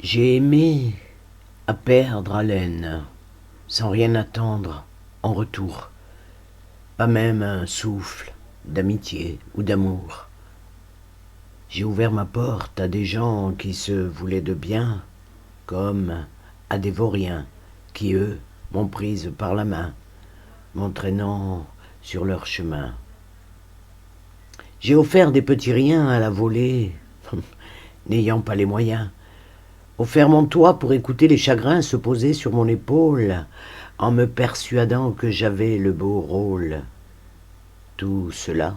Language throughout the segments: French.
J'ai aimé à perdre haleine, sans rien attendre en retour, pas même un souffle d'amitié ou d'amour. J'ai ouvert ma porte à des gens qui se voulaient de bien, comme à des vauriens qui, eux, m'ont prise par la main, m'entraînant sur leur chemin. J'ai offert des petits riens à la volée, n'ayant pas les moyens, offert mon toit pour écouter les chagrins se poser sur mon épaule, en me persuadant que j'avais le beau rôle. Tout cela,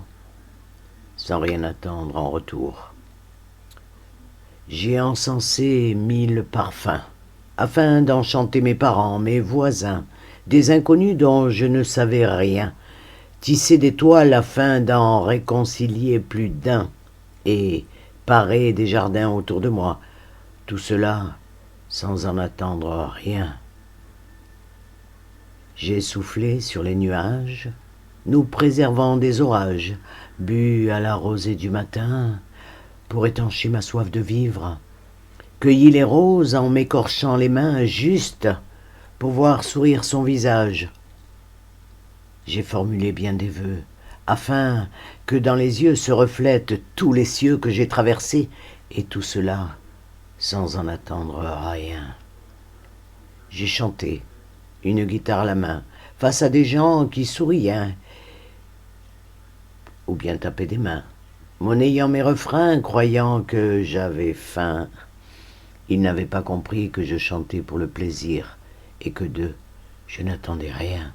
sans rien attendre en retour. J'ai encensé 1000 parfums, afin d'enchanter mes parents, mes voisins, des inconnus dont je ne savais rien, tisser des toiles afin d'en réconcilier plus d'un, et parer des jardins autour de moi, tout cela sans en attendre rien. J'ai soufflé sur les nuages, nous préservant des orages, bu à la rosée du matin, pour étancher ma soif de vivre, cueilli les roses en m'écorchant les mains, juste pour voir sourire son visage. J'ai formulé bien des vœux, afin que dans les yeux se reflètent tous les cieux que j'ai traversés, et tout cela sans en attendre rien. J'ai chanté, une guitare à la main, face à des gens qui souriaient, ou bien tapaient des mains, monnayant mes refrains, croyant que j'avais faim. Ils n'avaient pas compris que je chantais pour le plaisir, et que d'eux, je n'attendais rien.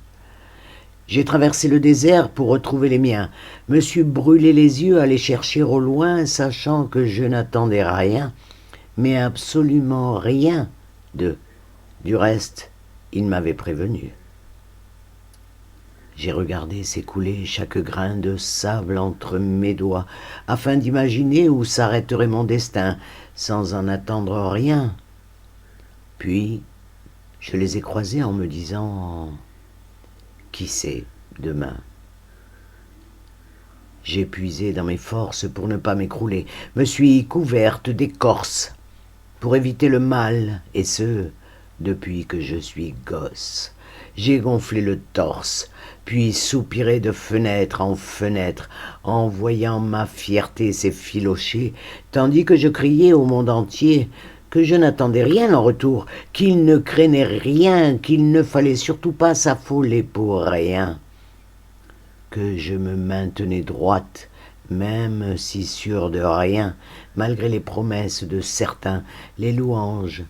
J'ai traversé le désert pour retrouver les miens, me suis brûlé les yeux à les chercher au loin, sachant que je n'attendais rien, mais absolument rien d'eux. Du reste, ils m'avaient prévenu. J'ai regardé s'écouler chaque grain de sable entre mes doigts, afin d'imaginer où s'arrêterait mon destin, sans en attendre rien. Puis, je les ai croisés en me disant « Qui sait, demain ?» J'ai puisé dans mes forces pour ne pas m'écrouler, me suis couverte d'écorce pour éviter le mal, et ce, depuis que je suis gosse. J'ai gonflé le torse, puis soupiré de fenêtre en fenêtre, en voyant ma fierté s'effilocher, tandis que je criais au monde entier que je n'attendais rien en retour, qu'il ne craignait rien, qu'il ne fallait surtout pas s'affoler pour rien, que je me maintenais droite, même si sûre de rien, malgré les promesses de certains, les louanges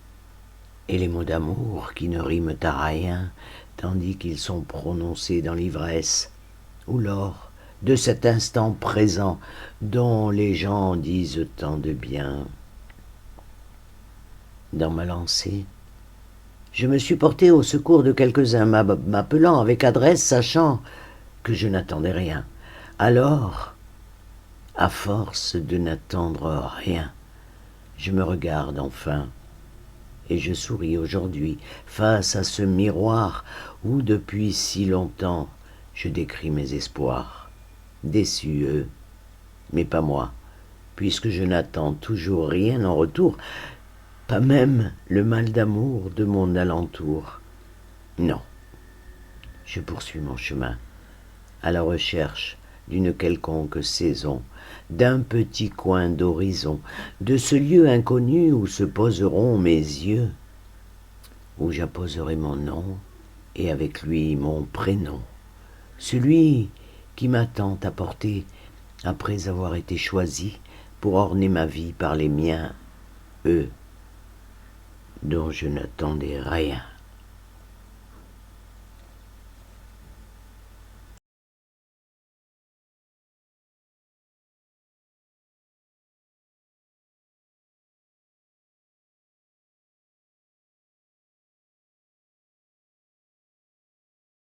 et les mots d'amour qui ne riment à rien, tandis qu'ils sont prononcés dans l'ivresse, ou lors de cet instant présent dont les gens disent tant de bien. Dans ma lancée, je me suis porté au secours de quelques-uns, m'appelant avec adresse, sachant que je n'attendais rien. Alors, à force de n'attendre rien, je me regarde enfin, et je souris aujourd'hui face à ce miroir où depuis si longtemps je décris mes espoirs. Déçus, eux, mais pas moi, puisque je n'attends toujours rien en retour, pas même le mal d'amour de mon alentour. Non, je poursuis mon chemin, à la recherche d'une quelconque saison, d'un petit coin d'horizon, de ce lieu inconnu où se poseront mes yeux, où j'apposerai mon nom et avec lui mon prénom, celui qui m'a tant apporté après avoir été choisi pour orner ma vie par les miens, eux, dont je n'attendais rien.